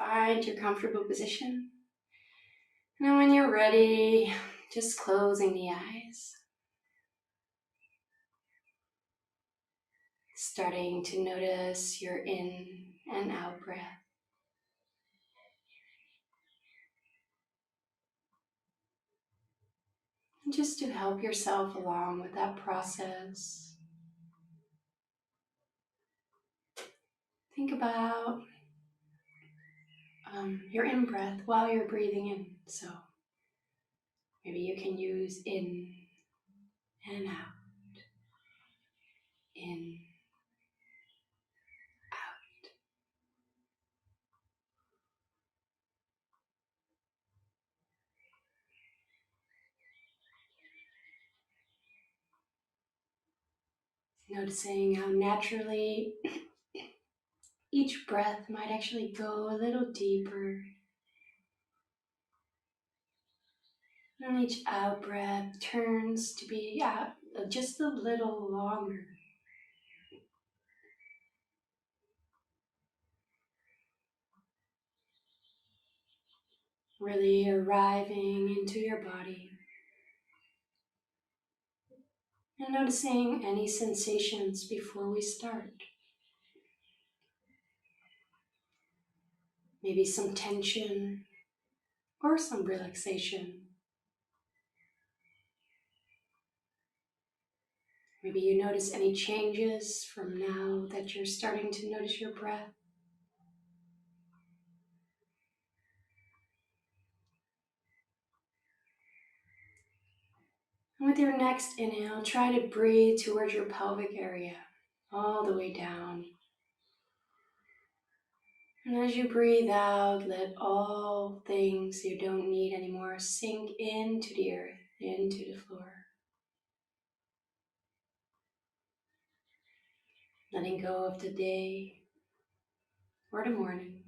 Find your comfortable position. And when you're ready, just closing the eyes. Starting to notice your in and out breath. And just to help yourself along with that process, think about your in-breath while you're breathing in. So maybe you can use in and out, in, out. Noticing how naturally each breath might actually go a little deeper. And each out breath turns to be just a little longer. Really arriving into your body. And noticing any sensations before we start. Maybe some tension or some relaxation. Maybe you notice any changes from now that you're starting to notice your breath. And with your next inhale, try to breathe towards your pelvic area, all the way down. And as you breathe out, let all things you don't need anymore sink into the earth, into the floor. Letting go of the day or the morning.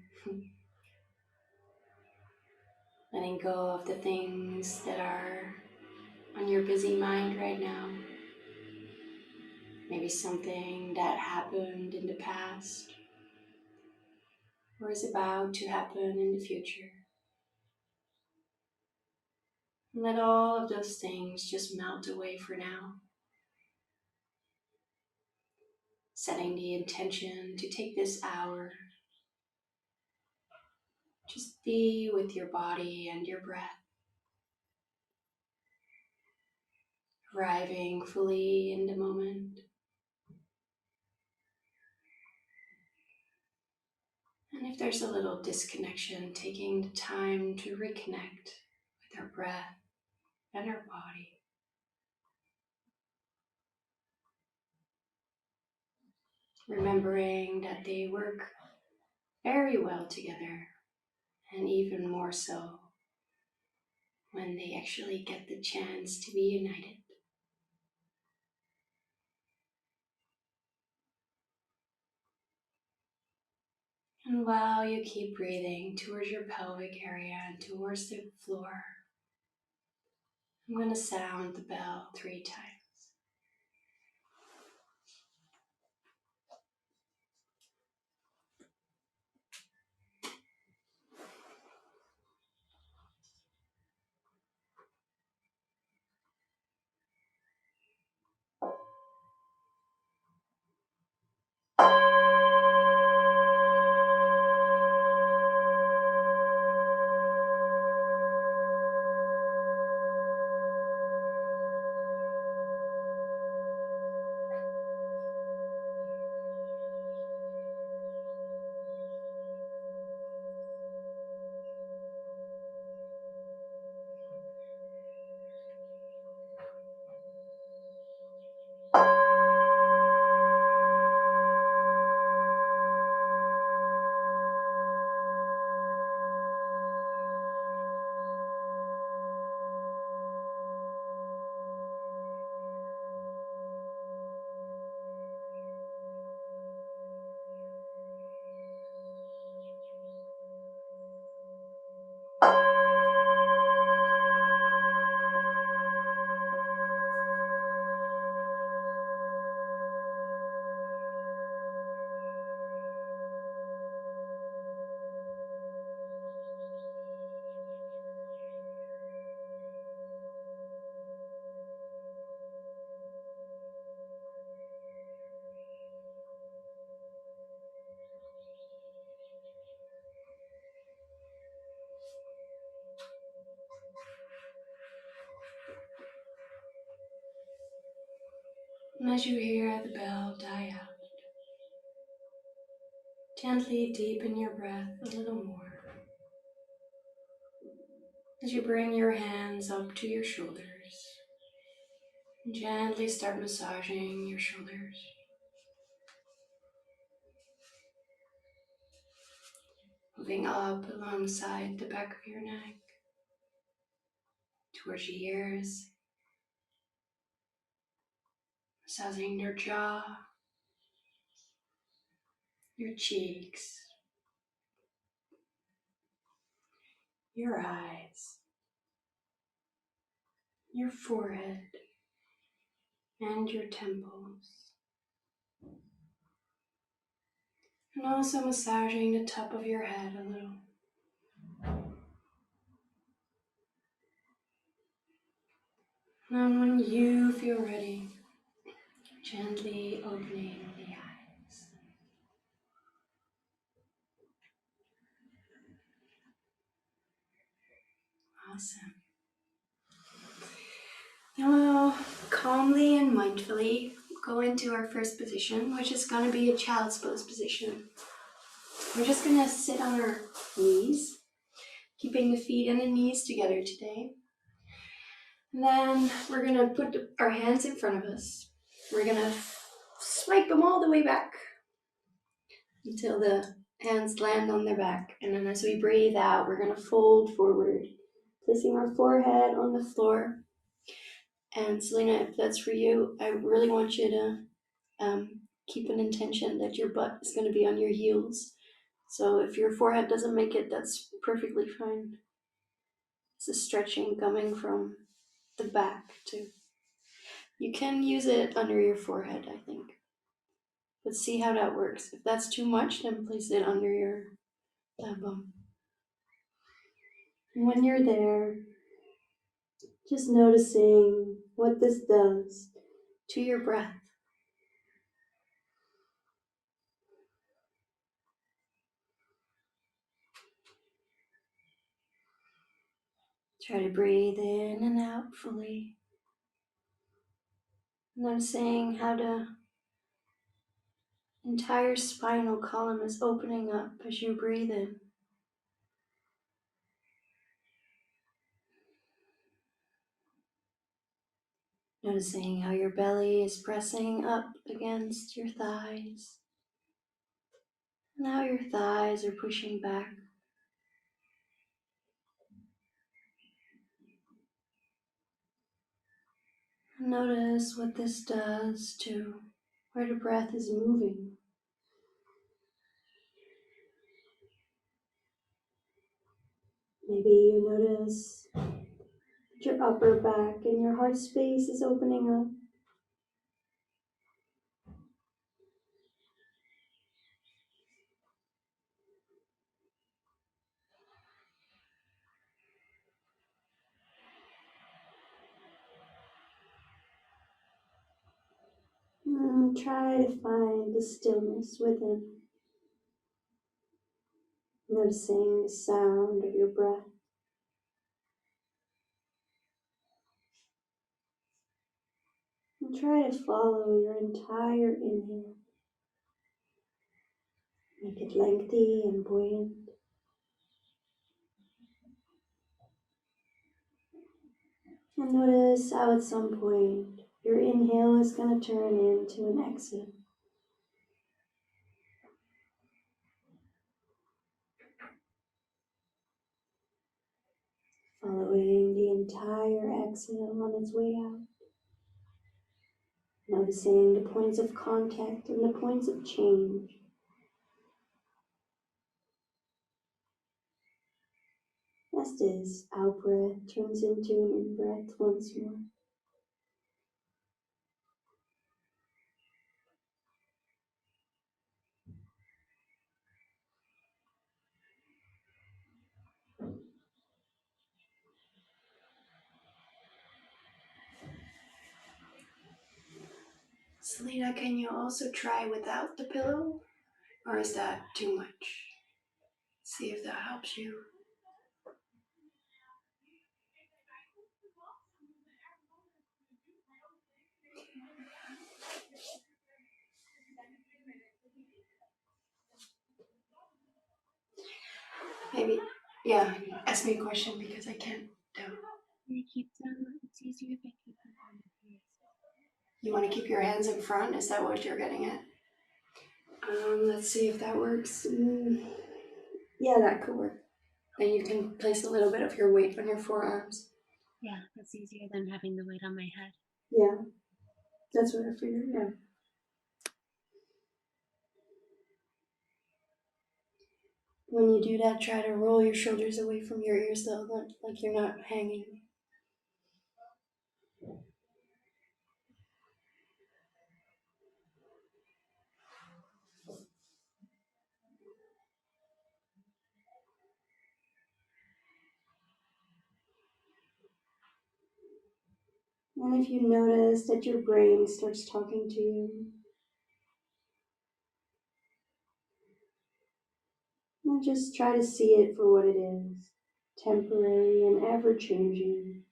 Letting go of the things that are on your busy mind right now. Maybe something that happened in the past or is about to happen in the future. And let all of those things just melt away for now. Setting the intention to take this hour. Just be with your body and your breath. Arriving fully in the moment. And if there's a little disconnection, taking the time to reconnect with our breath and our body. Remembering that they work very well together, and even more so when they actually get the chance to be united. And while you keep breathing towards your pelvic area and towards the floor, I'm going to sound the bell 3 times. And as you hear the bell die out, gently deepen your breath a little more. As you bring your hands up to your shoulders, and gently start massaging your shoulders. Moving up alongside the back of your neck, towards your ears, massaging your jaw, your cheeks, your eyes, your forehead, and your temples. And also massaging the top of your head a little. And when you feel ready, gently opening the eyes. Awesome. Now we'll calmly and mindfully go into our first position, which is going to be a child's pose position. We're just going to sit on our knees, keeping the feet and the knees together today. And then we're going to put our hands in front of us. We're going to swipe them all the way back until the hands land on their back. And then as we breathe out, we're going to fold forward, placing our forehead on the floor. And Selena, if that's for you, I really want you to keep an intention that your butt is going to be on your heels. So if your forehead doesn't make it, that's perfectly fine. It's a stretching coming from the back too. You can use it under your forehead, I think. But see how that works. If that's too much, then place it under your bum. And when you're there, just noticing what this does to your breath. Try to breathe in and out fully. Noticing how the entire spinal column is opening up as you breathe in. Noticing how your belly is pressing up against your thighs. And how your thighs are pushing back. Notice what this does to where the breath is moving. Maybe you notice that your upper back and your heart space is opening up. And try to find the stillness within. Noticing the sound of your breath. And try to follow your entire inhale. Make it lengthy and buoyant. And notice how at some point your inhale is going to turn into an exhale. Following the entire exhale on its way out. Noticing the points of contact and the points of change. As this out-breath turns into an in-breath once more. Selena, can you also try without the pillow? Or is that too much? See if that helps you. Yeah, ask me a question because I can't do. I keep them. It's easier if I keep them on the face. You want to keep your hands in front? Is that what you're getting at? Let's see if that works. Yeah, that could work. Then you can place a little bit of your weight on your forearms. Yeah, that's easier than having the weight on my head. Yeah, that's what I figured, yeah. When you do that, try to roll your shoulders away from your ears though, like you're not hanging. And if you notice that your brain starts talking to you, then just try to see it for what it is, temporary and ever changing.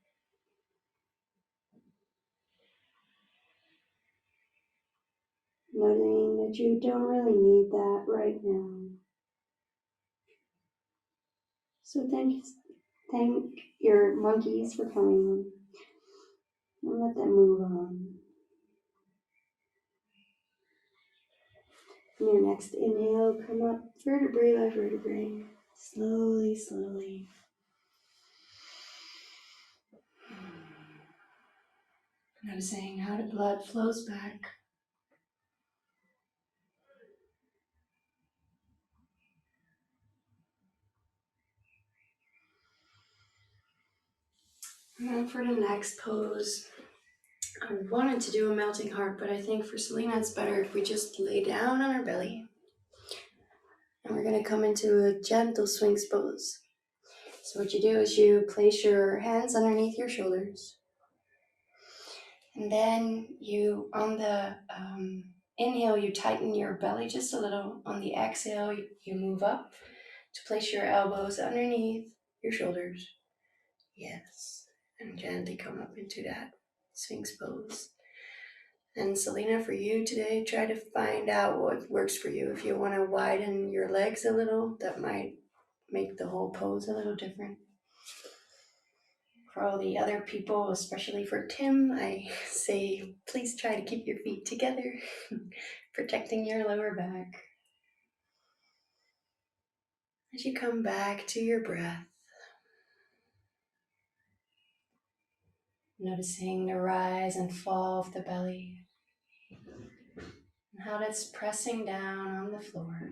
Noting that you don't really need that right now. So thank your monkeys for coming and let them move on. And your next inhale, come up vertebrae by vertebrae, slowly, slowly. Noticing how the blood flows back. And then for the next pose, I wanted to do a melting heart, but I think for Selena it's better if we just lay down on our belly. And we're going to come into a gentle swings pose. So what you do is you place your hands underneath your shoulders. And then you, on the inhale, you tighten your belly just a little. On the exhale, you move up to place your elbows underneath your shoulders. Yes. And gently come up into that Sphinx pose. And Selena, for you today, try to find out what works for you. If you want to widen your legs a little, that might make the whole pose a little different. For all the other people, especially for Tim, I say please try to keep your feet together, protecting your lower back. As you come back to your breath, noticing the rise and fall of the belly, and how that's pressing down on the floor.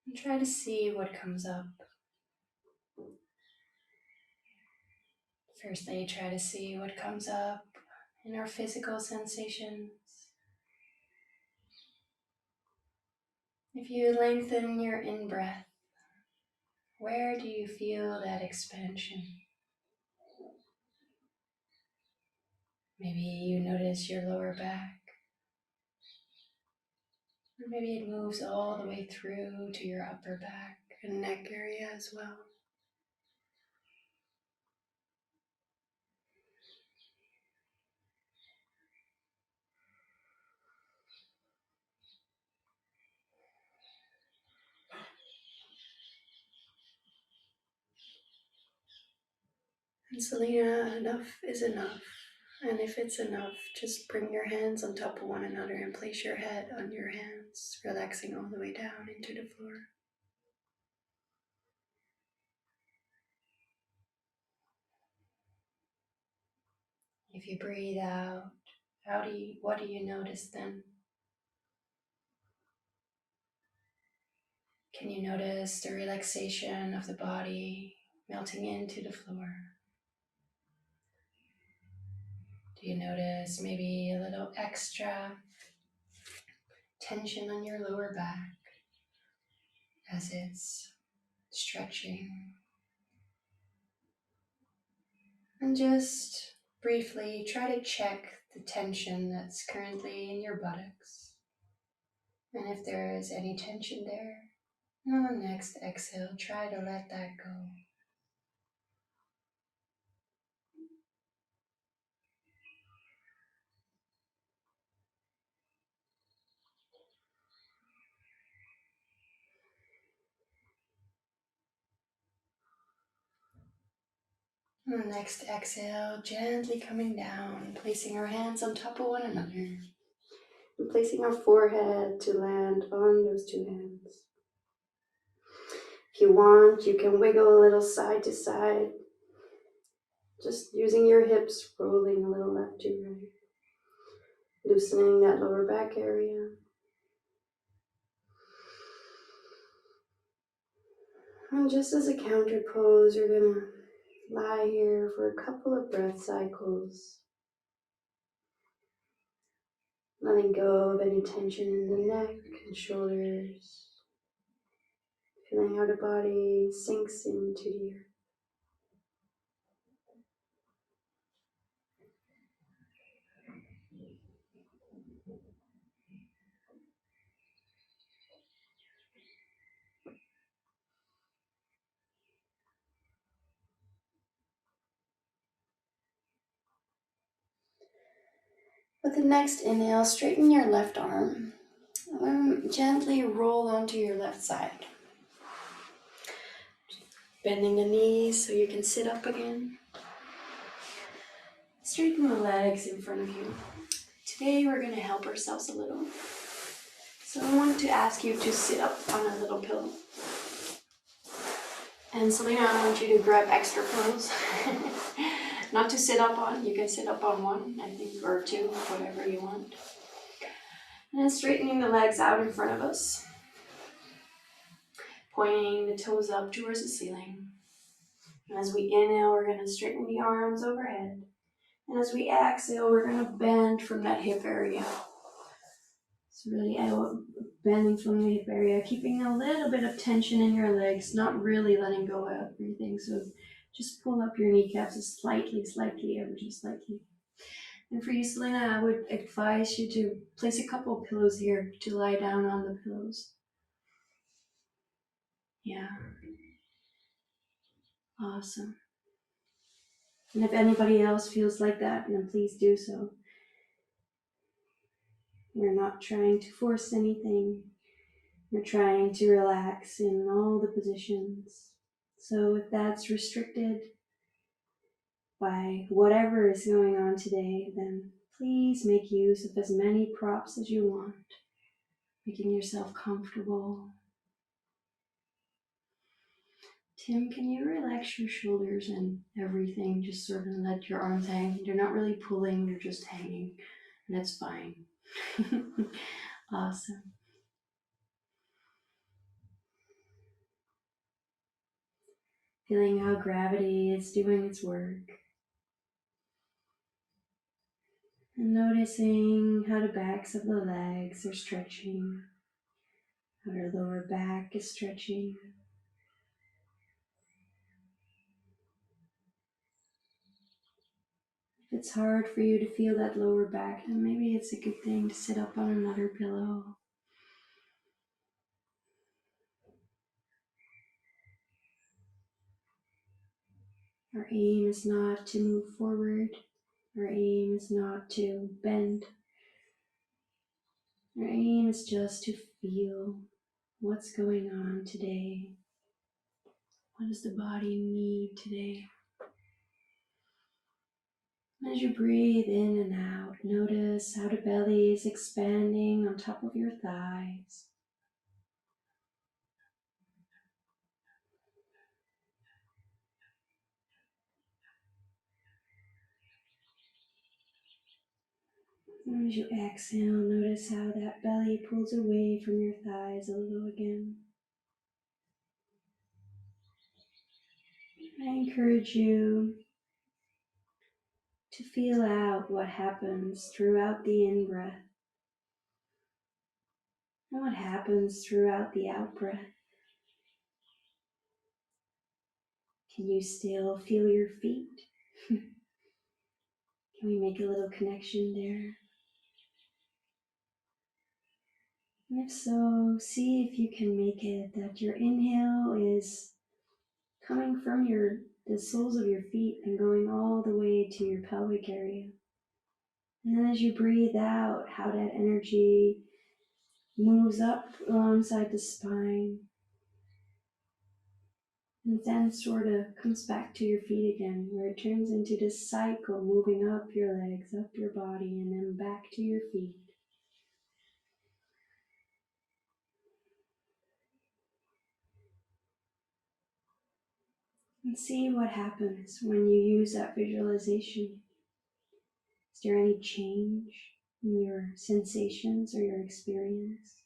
And try to see what comes up. Firstly, try to see what comes up in our physical sensations. If you lengthen your in-breath, where do you feel that expansion? Maybe you notice your lower back, or maybe it moves all the way through to your upper back and neck area as well. And Selena, enough is enough. And if it's enough, just bring your hands on top of one another and place your head on your hands, relaxing all the way down into the floor. If you breathe out, what do you notice then? Can you notice the relaxation of the body melting into the floor? Do you notice maybe a little extra tension on your lower back as it's stretching? And just briefly try to check the tension that's currently in your buttocks. And if there is any tension there, on the next exhale, try to let that go. And next exhale, gently coming down, placing our hands on top of one another. And placing our forehead to land on those two hands. If you want, you can wiggle a little side to side. Just using your hips, rolling a little left to right. Loosening that lower back area. And just as a counter pose, you're gonna lie here for a couple of breath cycles. Letting go of any tension in the neck and shoulders. Feeling how the body sinks into the earth. With the next inhale, straighten your left arm. Gently roll onto your left side. Bending the knees so you can sit up again. Straighten the legs in front of you. Today we're going to help ourselves a little. So I want to ask you to sit up on a little pillow. And Selena, I want you to grab extra pillows. Not to sit up on, you can sit up on one, I think, or two, whatever you want. And then straightening the legs out in front of us. Pointing the toes up towards the ceiling. And as we inhale, we're going to straighten the arms overhead. And as we exhale, we're going to bend from that hip area. So really bending from the hip area, keeping a little bit of tension in your legs, not really letting go of everything. So just pull up your kneecaps slightly, ever so slightly. And for you, Selena, I would advise you to place a couple of pillows here to lie down on the pillows. Yeah. Awesome. And if anybody else feels like that, then please do so. We're not trying to force anything. We're trying to relax in all the positions. So if that's restricted by whatever is going on today, then please make use of as many props as you want, making yourself comfortable. Tim, can you relax your shoulders and everything? Just sort of let your arms hang. They're not really pulling, they're just hanging. And that's fine. Awesome. Feeling how gravity is doing its work. And noticing how the backs of the legs are stretching. How your lower back is stretching. If it's hard for you to feel that lower back, then maybe it's a good thing to sit up on another pillow. Our aim is not to move forward. Our aim is not to bend. Our aim is just to feel what's going on today. What does the body need today? As you breathe in and out, notice how the belly is expanding on top of your thighs. And as you exhale, notice how that belly pulls away from your thighs a little again. I encourage you to feel out what happens throughout the in-breath and what happens throughout the out-breath. Can you still feel your feet? Can we make a little connection there? And if so, see if you can make it that your inhale is coming from the soles of your feet and going all the way to your pelvic area. And then as you breathe out, how that energy moves up alongside the spine. And then sort of comes back to your feet again, where it turns into this cycle, moving up your legs, up your body, and then back to your feet. And see what happens when you use that visualization. Is there any change in your sensations or your experience?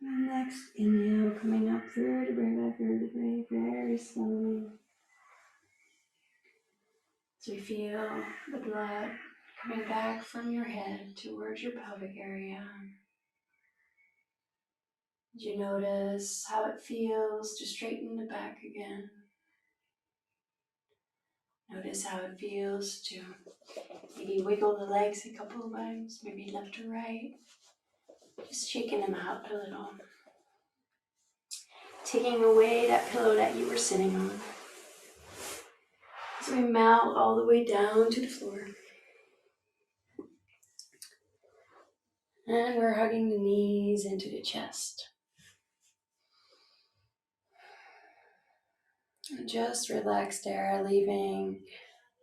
And next inhale, coming up vertebrae by vertebrae, very slowly. So you feel the blood coming back from your head towards your pelvic area. You notice how it feels to straighten the back again. Notice how it feels to maybe wiggle the legs a couple of times, maybe left or right. Just shaking them out a little. Taking away that pillow that you were sitting on. So we mount all the way down to the floor. And we're hugging the knees into the chest. And just relax there, leaving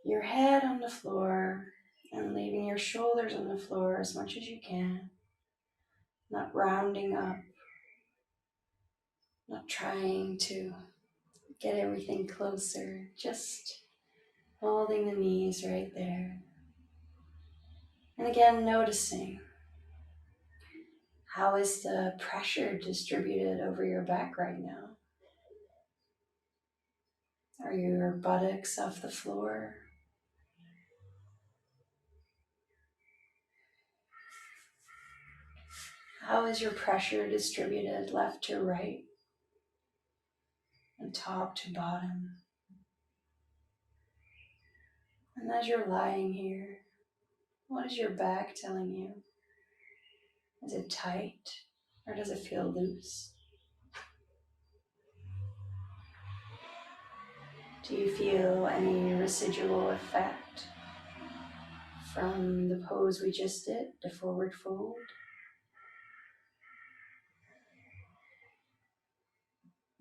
your head on the floor and leaving your shoulders on the floor as much as you can. Not rounding up, not trying to get everything closer, just holding the knees right there. And again, noticing how is the pressure distributed over your back right now? Are your buttocks off the floor? How is your pressure distributed left to right and top to bottom? And as you're lying here, what is your back telling you? Is it tight or does it feel loose? Do you feel any residual effect from the pose we just did, the forward fold?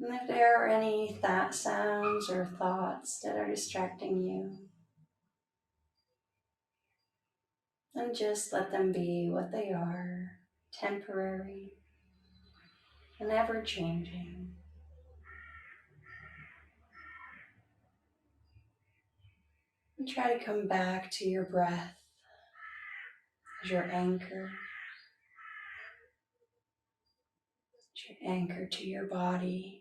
And if there are any sounds or thoughts that are distracting you, then just let them be what they are, temporary and ever changing. And try to come back to your breath as your anchor, to your body.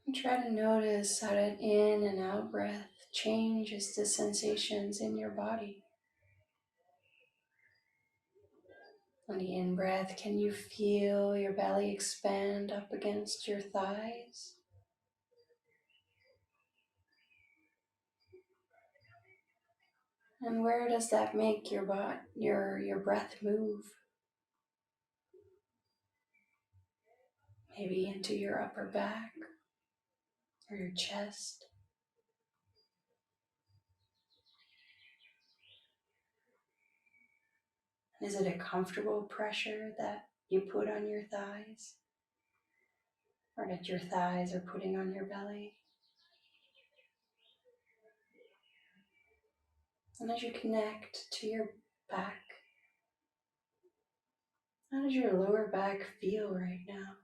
And try to notice how that in and out breath changes the sensations in your body. On the in breath, can you feel your belly expand up against your thighs? And where does that make your breath move? Maybe into your upper back or your chest. Is it a comfortable pressure that you put on your thighs? Or that your thighs are putting on your belly? And as you connect to your back, how does your lower back feel right now?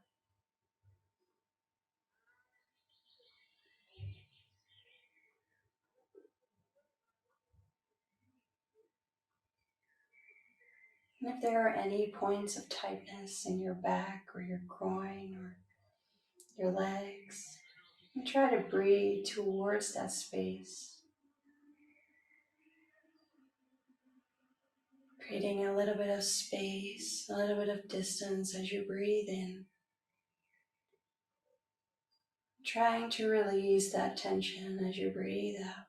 And if there are any points of tightness in your back or your groin or your legs, and try to breathe towards that space, creating a little bit of space, a little bit of distance as you breathe in, trying to release that tension as you breathe out.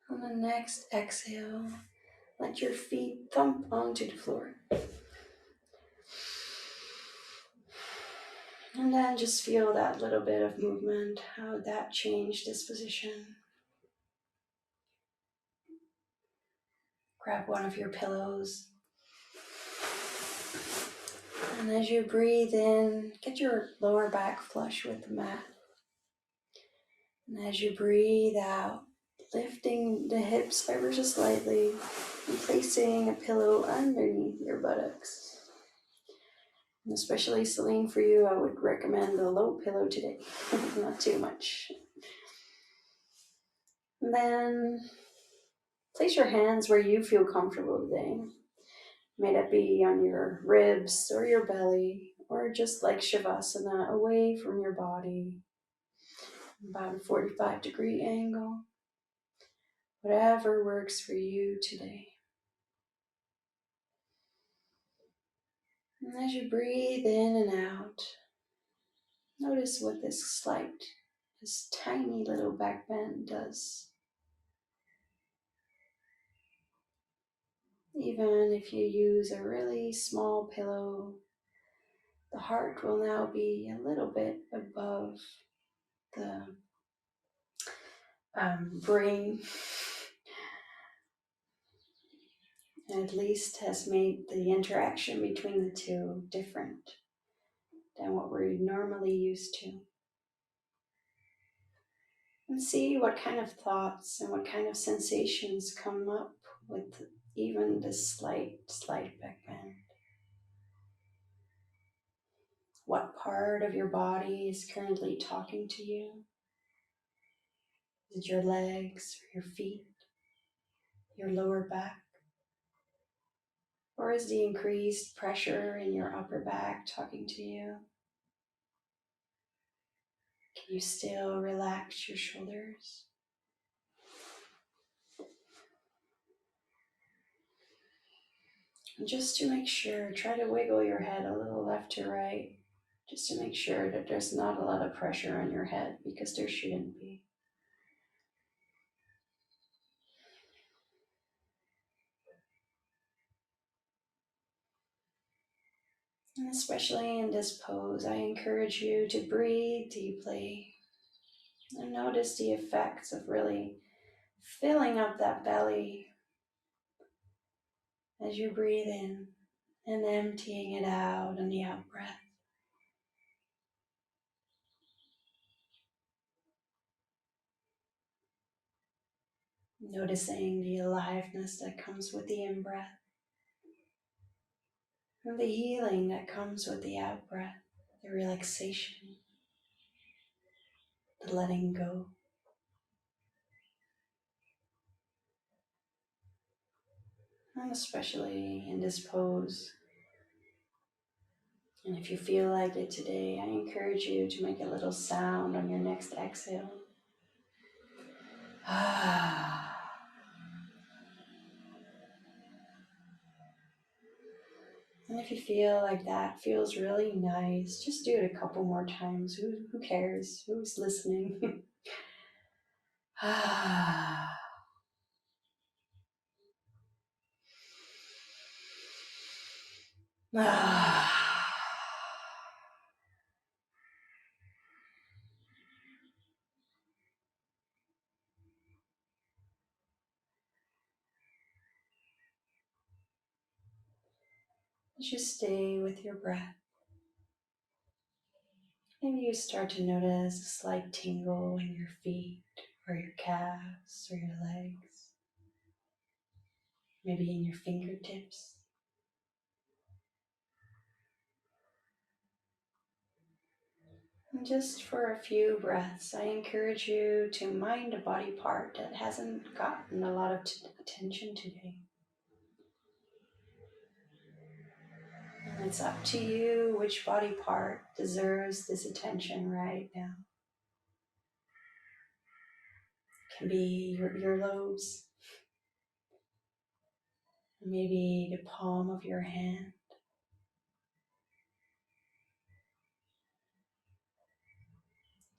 On the next exhale, let your feet thump onto the floor. And then just feel that little bit of movement, how that changed this position. Grab one of your pillows. And as you breathe in, get your lower back flush with the mat. And as you breathe out, lifting the hips ever so slightly and placing a pillow underneath your buttocks. And especially, Celine, for you, I would recommend a low pillow today, not too much. And then place your hands where you feel comfortable today. May that be on your ribs or your belly, or just like Shavasana, away from your body, about a 45-degree angle. Whatever works for you today. And as you breathe in and out, notice what this tiny little back bend does. Even if you use a really small pillow, the heart will now be a little bit above the brain, and at least has made the interaction between the two different than what we're normally used to. And see what kind of thoughts and what kind of sensations come up with even this slight back bend. What part of your body is currently talking to you? Is it your legs or your feet, your lower back? Or is the increased pressure in your upper back talking to you? Can you still relax your shoulders? And just to make sure, try to wiggle your head a little left to right, just to make sure that there's not a lot of pressure on your head, because there shouldn't be. And especially in this pose, I encourage you to breathe deeply and notice the effects of really filling up that belly as you breathe in and emptying it out on the out breath. Noticing the aliveness that comes with the in-breath and the healing that comes with the out-breath, the relaxation, the letting go. And especially in this pose. And if you feel like it today, I encourage you to make a little sound on your next exhale. And if you feel like that feels really nice, just do it a couple more times. Who cares? Who's listening? Just stay with your breath. Maybe you start to notice a slight tingle in your feet or your calves or your legs, maybe in your fingertips. And just for a few breaths, I encourage you to mind a body part that hasn't gotten a lot of attention today. And it's up to you which body part deserves this attention right now. It can be your earlobes, maybe the palm of your hand,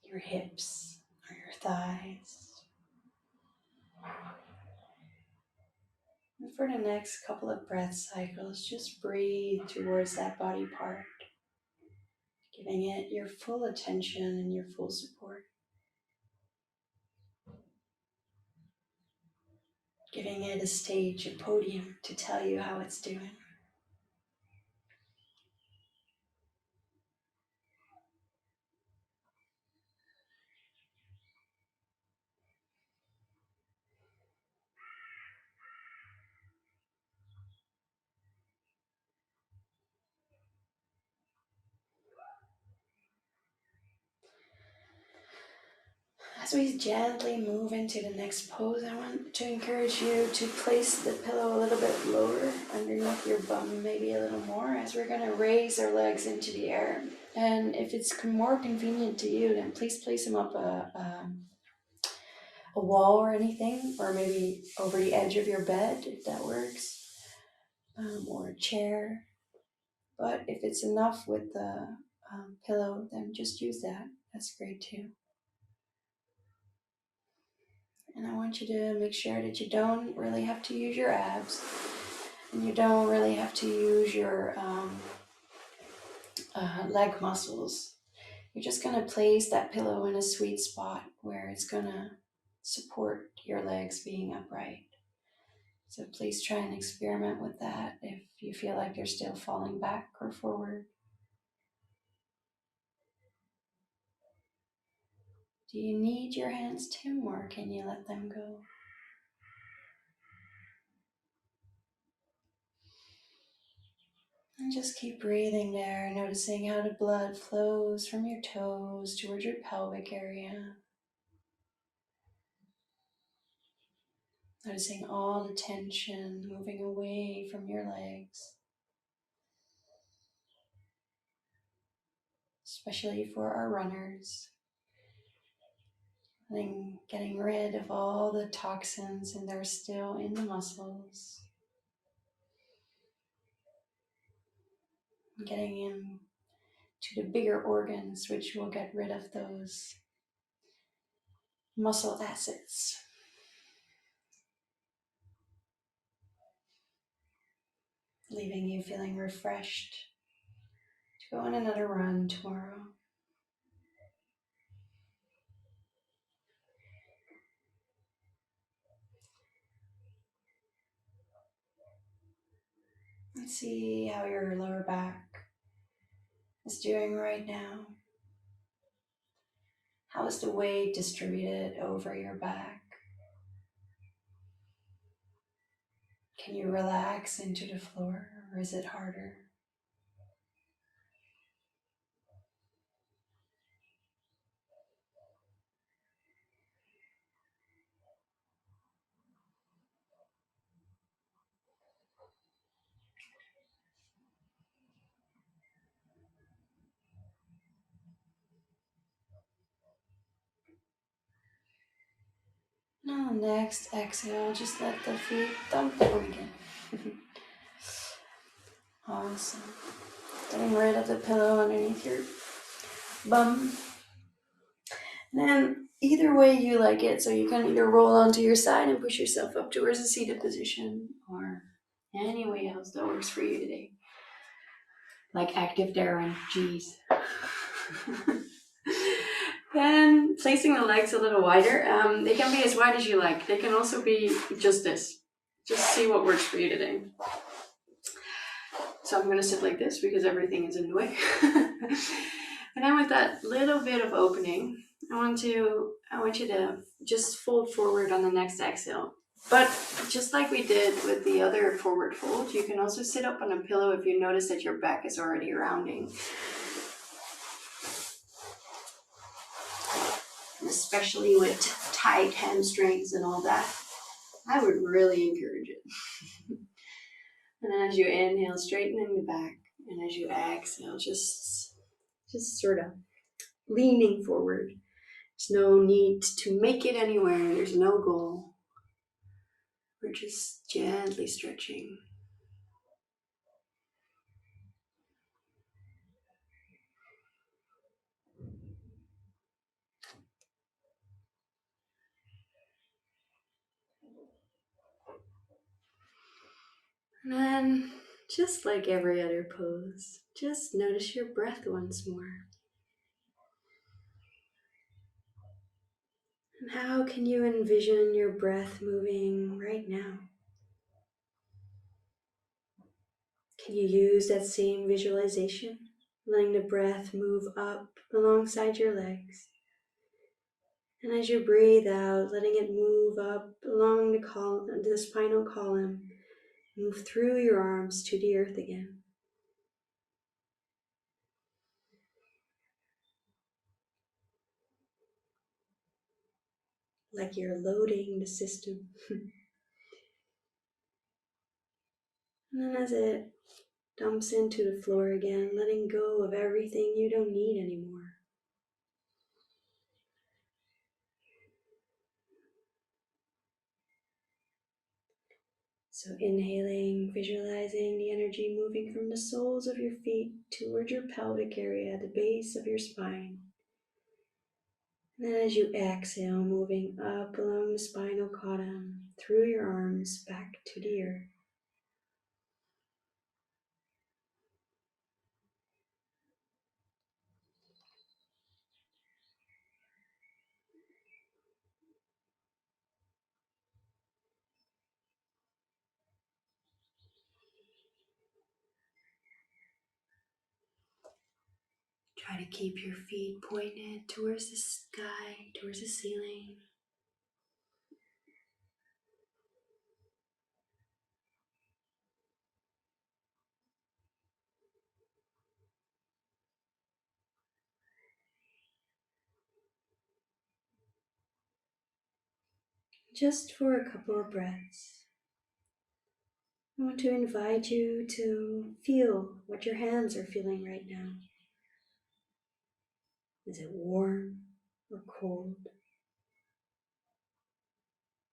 your hips or your thighs. And for the next couple of breath cycles, just breathe towards that body part, giving it your full attention and your full support. Giving it a stage, a podium to tell you how it's doing. As we gently move into the next pose, I want to encourage you to place the pillow a little bit lower underneath your bum, maybe a little more, as we're going to raise our legs into the air. And if it's more convenient to you, then please place them up a wall or anything, or maybe over the edge of your bed, if that works, or a chair. But if it's enough with the pillow, then just use that. That's great too. And I want you to make sure that you don't really have to use your abs, and you don't really have to use your leg muscles. You're just going to place that pillow in a sweet spot where it's going to support your legs being upright. So please try and experiment with that if you feel like you're still falling back or forward. Do you need your hands, Tim, or can you let them go? And just keep breathing there, noticing how the blood flows from your toes towards your pelvic area. Noticing all the tension moving away from your legs, especially for our runners. Getting rid of all the toxins and they're still in the muscles. Getting into the bigger organs, which will get rid of those muscle acids. Leaving you feeling refreshed to go on another run tomorrow. And see how your lower back is doing right now. How is the weight distributed over your back? Can you relax into the floor, or is it harder? Now, next exhale, just let the feet dump down again. Awesome. Getting rid of the pillow underneath your bum. And then either way you like it, so you can either roll onto your side and push yourself up towards a seated position, or any way else that works for you today. Like active Darren, geez. Then placing the legs a little wider. They can be as wide as you like. They can also be just this. Just see what works for you today. So I'm going to sit like this because everything is in the way. And then with that little bit of opening, I want you to just fold forward on the next exhale. But just like we did with the other forward fold, you can also sit up on a pillow if you notice that your back is already rounding. And especially with tight hamstrings and all that, I would really encourage it. And then as you inhale, straightening the back. And as you exhale, just sort of leaning forward. There's no need to make it anywhere. There's no goal. We're just gently stretching. And then, just like every other pose, just notice your breath once more. And how can you envision your breath moving right now? Can you use that same visualization, letting the breath move up alongside your legs? And as you breathe out, letting it move up along the spinal column, move through your arms to the earth again. Like you're loading the system. And then as it dumps into the floor again, letting go of everything you don't need anymore. So inhaling, visualizing the energy moving from the soles of your feet towards your pelvic area at the base of your spine. And then as you exhale, moving up along the spinal column, through your arms, back to the earth. Try to keep your feet pointed towards the sky, towards the ceiling. Just for a couple of breaths, I want to invite you to feel what your hands are feeling right now. Is it warm or cold?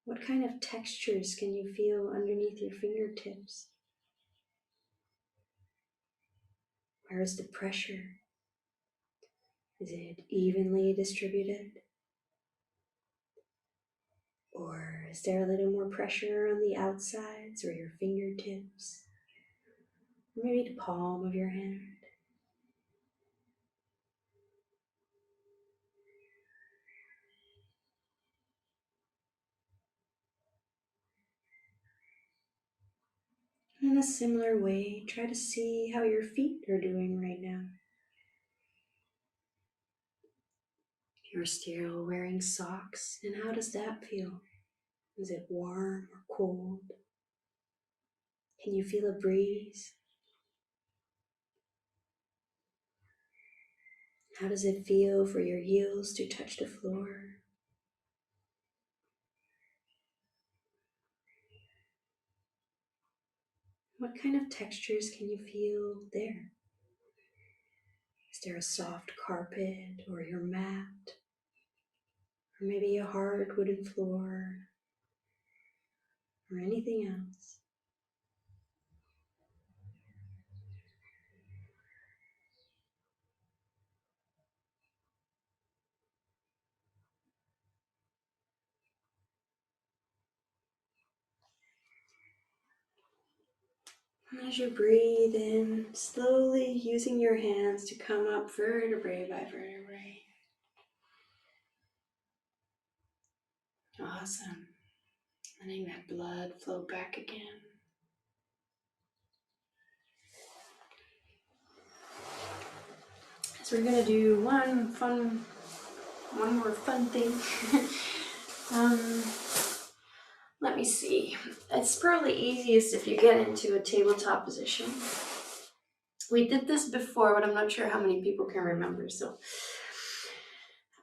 What kind of textures can you feel underneath your fingertips? Where is the pressure? Is it evenly distributed? Or is there a little more pressure on the outsides or your fingertips? Or maybe the palm of your hand? In a similar way, try to see how your feet are doing right now. If you're still wearing socks, and how does that feel? Is it warm or cold? Can you feel a breeze? How does it feel for your heels to touch the floor? What kind of textures can you feel there? Is there a soft carpet or your mat? Or maybe a hard wooden floor? Or anything else? And as you breathe in, slowly using your hands to come up vertebrae by vertebrae. Awesome. Letting that blood flow back again. So we're going to do one fun one more fun thing. Let me see. It's probably easiest if you get into a tabletop position. We did this before, but I'm not sure how many people can remember. So,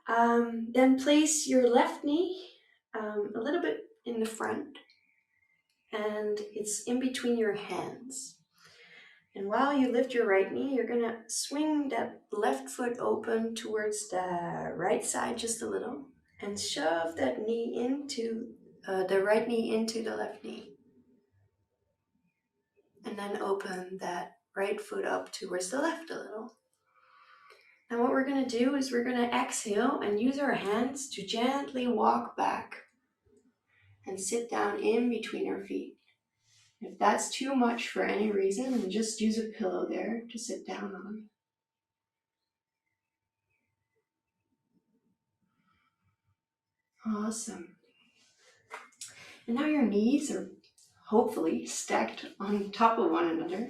then place your left knee a little bit in the front, and it's in between your hands. And while you lift your right knee, you're gonna swing that left foot open towards the right side just a little, and shove that knee into the right knee into the left knee. And then open that right foot up towards the left a little. And what we're gonna do is we're gonna exhale and use our hands to gently walk back and sit down in between our feet. If that's too much for any reason, then just use a pillow there to sit down on. Awesome. And now your knees are hopefully stacked on top of one another,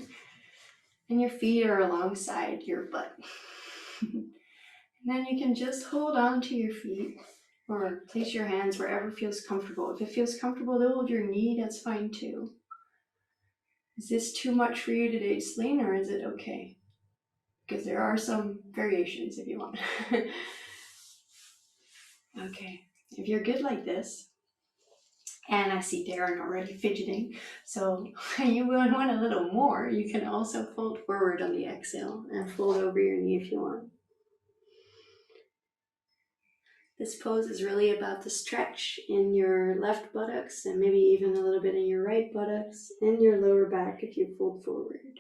and your feet are alongside your butt. And then you can just hold on to your feet or place your hands wherever feels comfortable. If it feels comfortable to hold your knee, that's fine too. Is this too much for you today, Celine, or is it okay? Because there are some variations if you want. Okay, if you're good like this, and I see Darren already fidgeting, so you want a little more, you can also fold forward on the exhale and fold over your knee if you want. This pose is really about the stretch in your left buttocks and maybe even a little bit in your right buttocks and your lower back if you fold forward.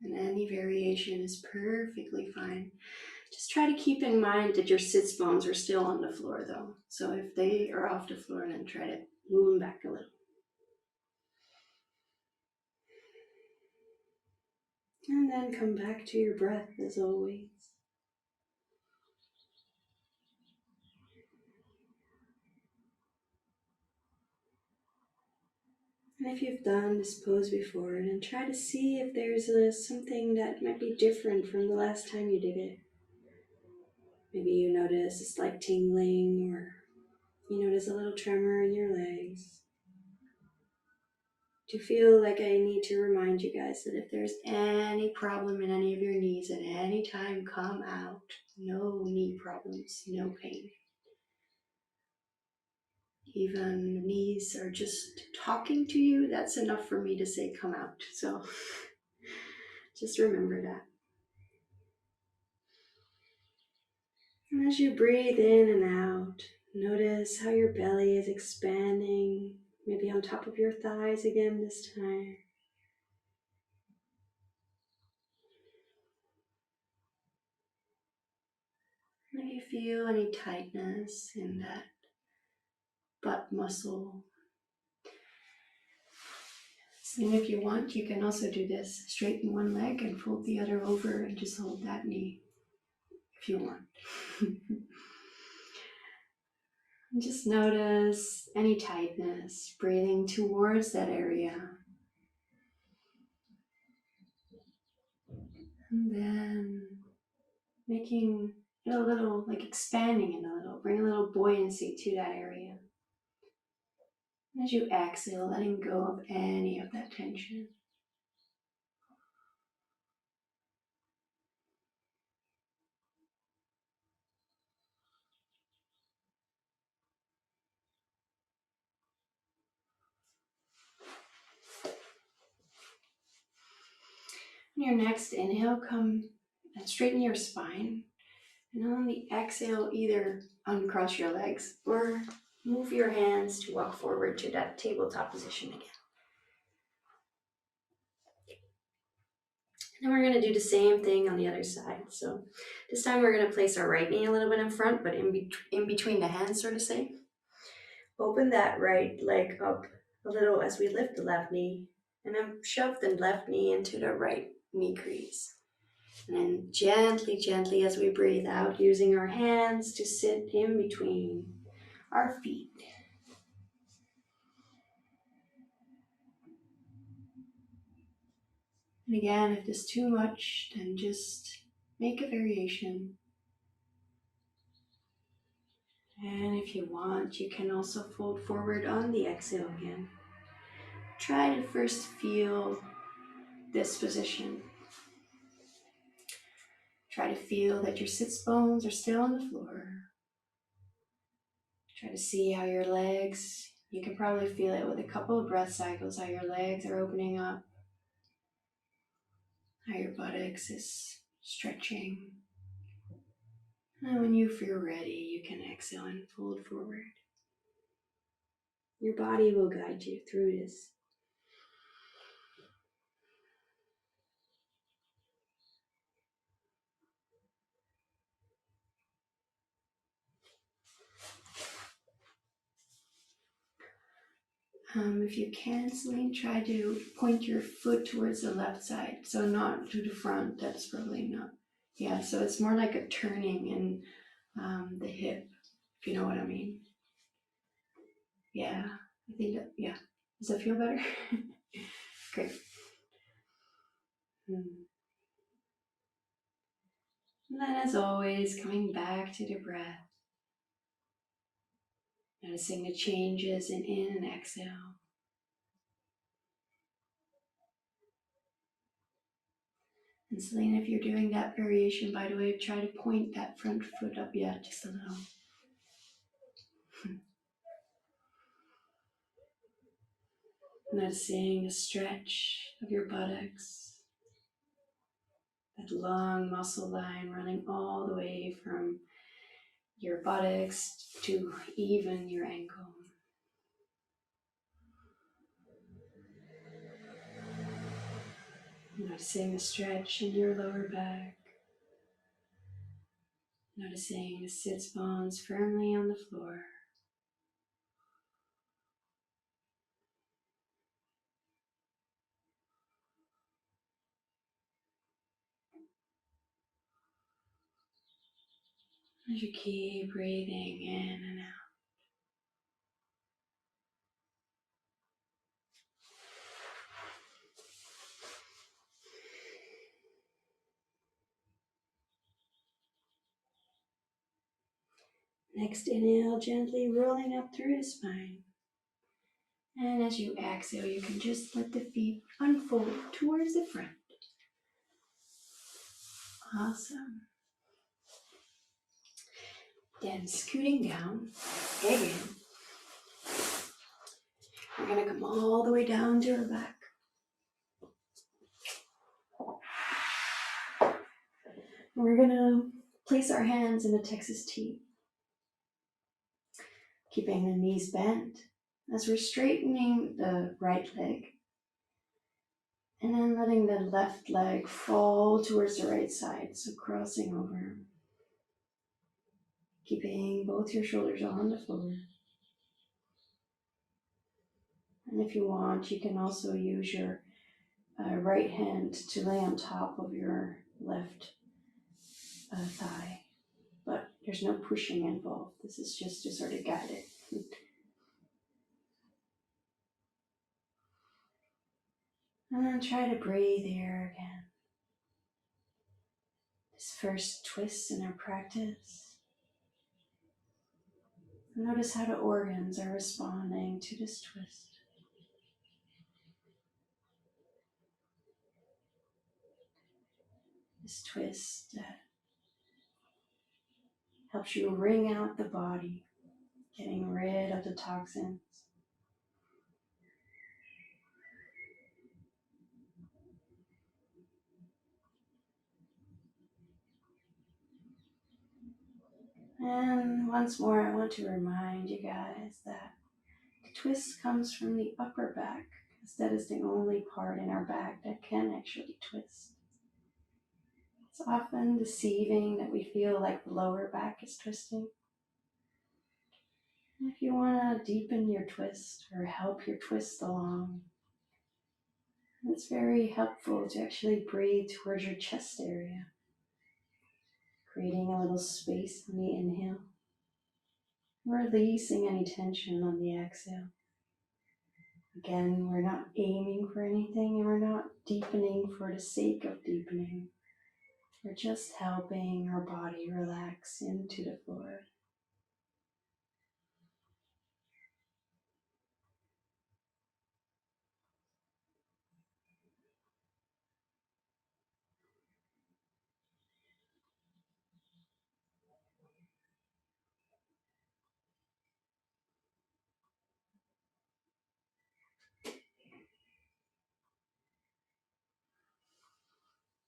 And any variation is perfectly fine. Just try to keep in mind that your sits bones are still on the floor though. So if they are off the floor, then try to move them back a little. And then come back to your breath as always. And if you've done this pose before, then try to see if there's something that might be different from the last time you did it. Maybe you notice a slight tingling, or you notice a little tremor in your legs. Do you feel like I need to remind you guys that if there's any problem in any of your knees at any time, come out. No knee problems, no pain. Even knees are just talking to you, that's enough for me to say come out. So just remember that. And as you breathe in and out, notice how your belly is expanding, maybe on top of your thighs again this time. And if you feel any tightness in that butt muscle, and if you want, you can also do this. Straighten one leg and fold the other over and just hold that knee if you want. And just notice any tightness, breathing towards that area. And then making it a little, like expanding it a little, bring a little buoyancy to that area. And as you exhale, letting go of any of that tension. On your next inhale, come and straighten your spine. And on the exhale, either uncross your legs or move your hands to walk forward to that tabletop position again. And we're going to do the same thing on the other side. So this time we're going to place our right knee a little bit in front, but in between the hands, so to say. Open that right leg up a little as we lift the left knee, and then shove the left knee into the right knee crease. And then gently, gently as we breathe out, using our hands to sit in between our feet. And again, if there's too much, then just make a variation. And if you want, you can also fold forward on the exhale again. Try to first feel this position. Try to feel that your sits bones are still on the floor. Try to see how your legs, you can probably feel it with a couple of breath cycles, how your legs are opening up, how your buttocks is stretching. And when you feel ready, you can exhale and fold forward. Your body will guide you through this. If you can, Celine, try to point your foot towards the left side. So not to the front, that's probably not. Yeah, so it's more like a turning in the hip, if you know what I mean. Yeah, I think that, yeah. Does that feel better? Great. And then as always, coming back to the breath. Noticing the changes in and exhale. And Celine, if you're doing that variation, by the way, try to point that front foot up yet, just a little. Noticing the stretch of your buttocks, that long muscle line running all the way from your buttocks to even your ankle. Noticing the stretch in your lower back. Noticing the sits bones firmly on the floor. As you keep breathing in and out. Next inhale, gently rolling up through the spine. And as you exhale, you can just let the feet unfold towards the front. Awesome. Then scooting down again. We're going to come all the way down to our back. We're going to place our hands in a Texas T, keeping the knees bent as we're straightening the right leg. And then letting the left leg fall towards the right side, so crossing over. Keeping both your shoulders on the floor. And if you want, you can also use your right hand to lay on top of your left thigh. But there's no pushing involved. This is just to sort of guide it. And then try to breathe here again. This first twist in our practice. Notice how the organs are responding to this twist. This twist that helps you wring out the body, getting rid of the toxins. And once more, I want to remind you guys that the twist comes from the upper back, because that is the only part in our back that can actually twist. It's often deceiving that we feel like the lower back is twisting. And if you want to deepen your twist or help your twist along, it's very helpful to actually breathe towards your chest area, creating a little space on the inhale, releasing any tension on the exhale. Again, we're not aiming for anything and we're not deepening for the sake of deepening. We're just helping our body relax into the floor.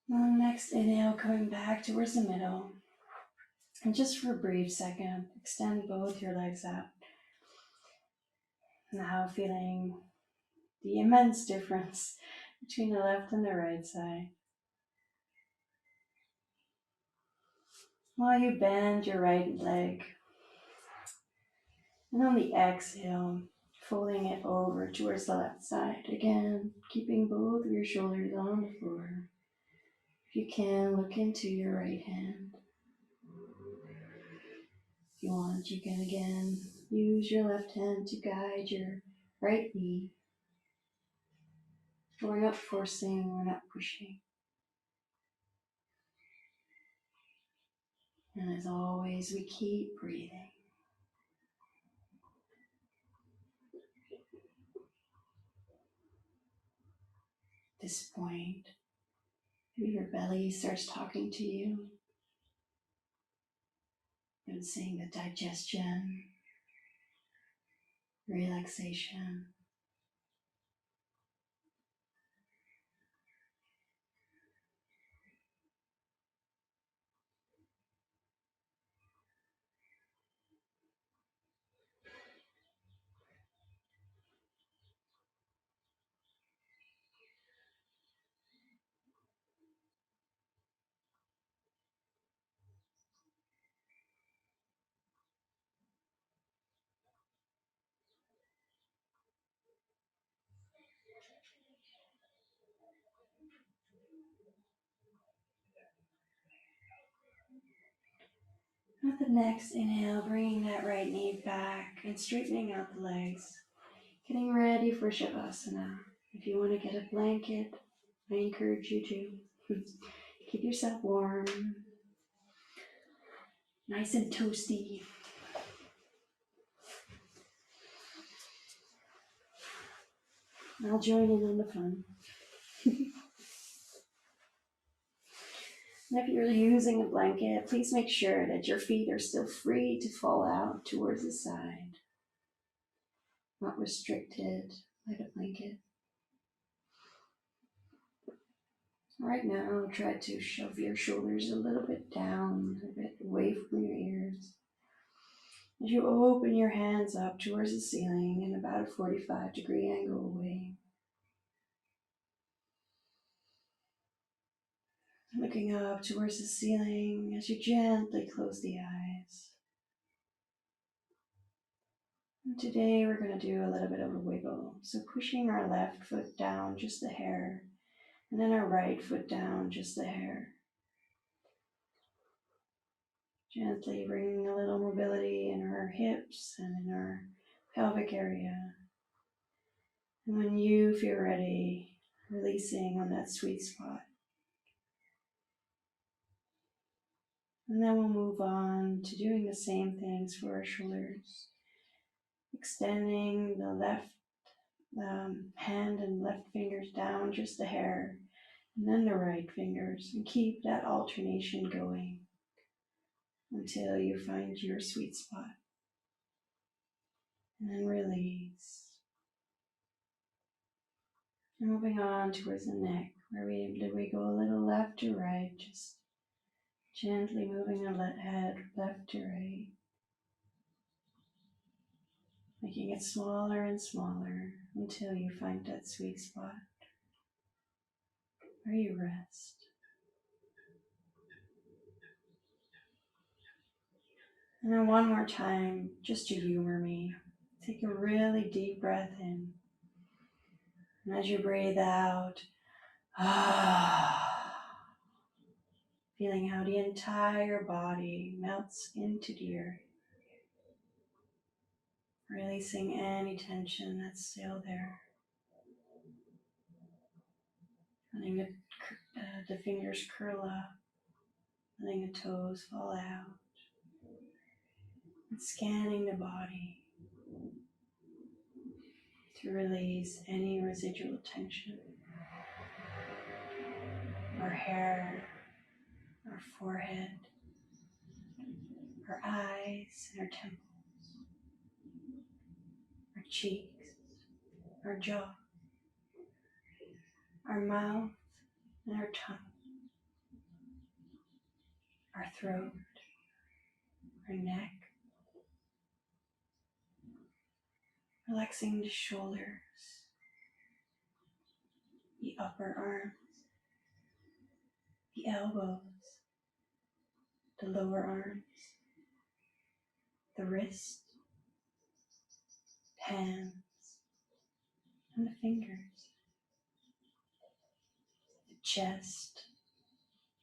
Now, next inhale, coming back towards the middle. And just for a brief second, extend both your legs out. Now feeling the immense difference between the left and the right side. While you bend your right leg, and on the exhale, folding it over towards the left side. Again, keeping both of your shoulders on the floor. If you can, look into your right hand. If you want, you can again use your left hand to guide your right knee. We're not forcing, we're not pushing. And as always, we keep breathing. At this point, maybe your belly starts talking to you. It's saying that digestion, relaxation. With the next inhale, bringing that right knee back and straightening out the legs. Getting ready for Shavasana. If you want to get a blanket, I encourage you to. Keep yourself warm, nice and toasty. I'll join in on the fun. And if you're using a blanket, please make sure that your feet are still free to fall out towards the side, not restricted by the blanket. Right now, try to shove your shoulders a little bit down, a bit away from your ears. As you open your hands up towards the ceiling in about a 45-degree angle away. Looking up towards the ceiling as you gently close the eyes. And today we're going to do a little bit of a wiggle. So pushing our left foot down just a hair, and then our right foot down just a hair. Gently bringing a little mobility in our hips and in our pelvic area. And when you feel ready, releasing on that sweet spot. And then we'll move on to doing the same things for our shoulders. Extending the left hand and left fingers down just a hair, and then the right fingers, and keep that alternation going until you find your sweet spot. And then release. And moving on towards the neck, where we go a little left to right, just gently moving the head left to right, making it smaller and smaller until you find that sweet spot where you rest. And then one more time, just to humor me, take a really deep breath in. And as you breathe out, feeling how the entire body melts into the earth, releasing any tension that's still there. Letting the fingers curl up, letting the toes fall out, and scanning the body to release any residual tension. Our hair, our forehead, our eyes and our temples, our cheeks, our jaw, our mouth and our tongue, our throat, our neck, relaxing the shoulders, the upper arms, the elbows, the lower arms, the wrists, hands, and the fingers, the chest,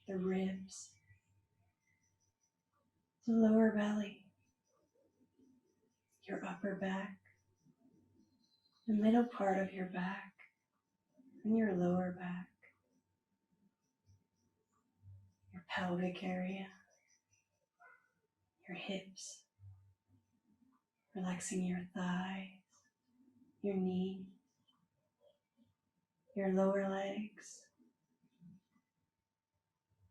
the ribs, the lower belly, your upper back, the middle part of your back, and your lower back, your pelvic area, your hips, relaxing your thighs, your knees, your lower legs,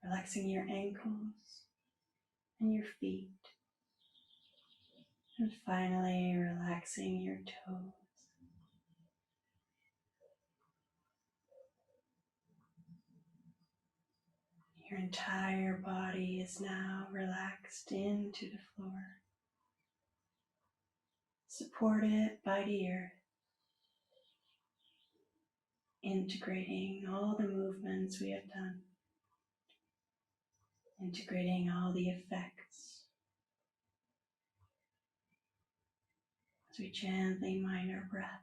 relaxing your ankles and your feet, and finally relaxing your toes. Your entire body is now relaxed into the floor, supported by the earth, integrating all the movements we have done, integrating all the effects as we gently mind our breath.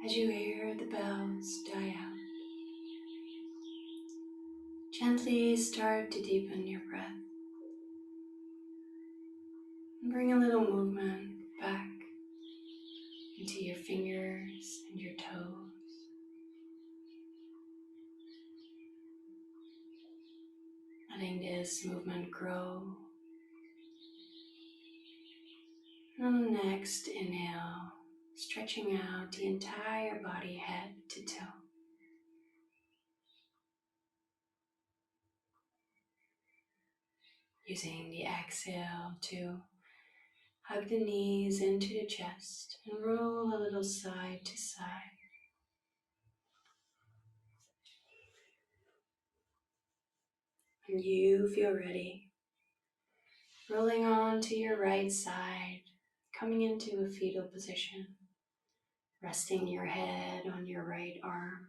As you hear the bells die out, gently start to deepen your breath and bring a little movement back into your fingers and your toes. Letting this movement grow. And on the next inhale, stretching out the entire body, head to toe. Using the exhale to hug the knees into the chest and roll a little side to side. When you feel ready, rolling on to your right side, coming into a fetal position, resting your head on your right arm.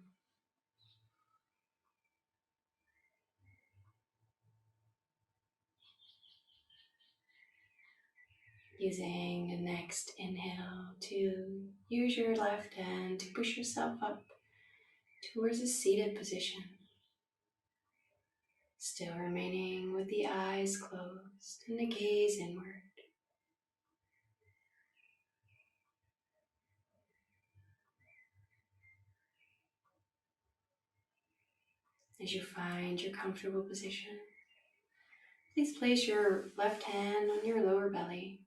Using the next inhale to use your left hand to push yourself up towards a seated position. Still remaining with the eyes closed and the gaze inward. As you find your comfortable position, please place your left hand on your lower belly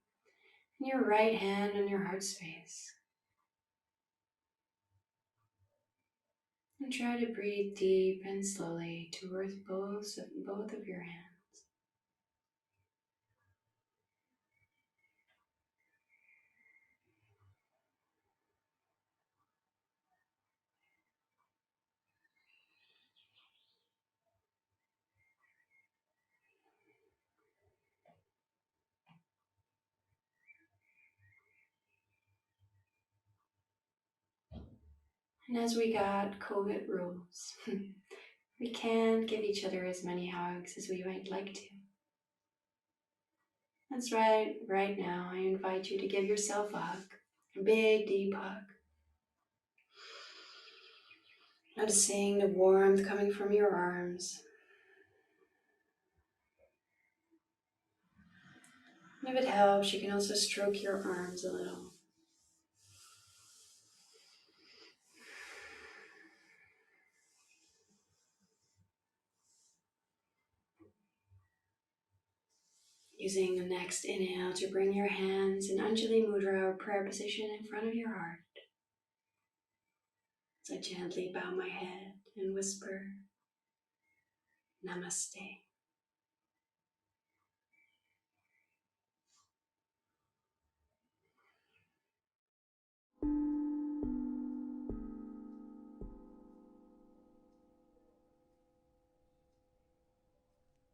and your right hand on your heart space. And try to breathe deep and slowly towards both of your hands. And as we got COVID rules, we can't give each other as many hugs as we might like to. That's right, right now I invite you to give yourself a hug, a big deep hug. Noticing the warmth coming from your arms. And if it helps, you can also stroke your arms a little. Using the next inhale to bring your hands in Anjali Mudra or prayer position in front of your heart. As I gently bow my head and whisper, Namaste.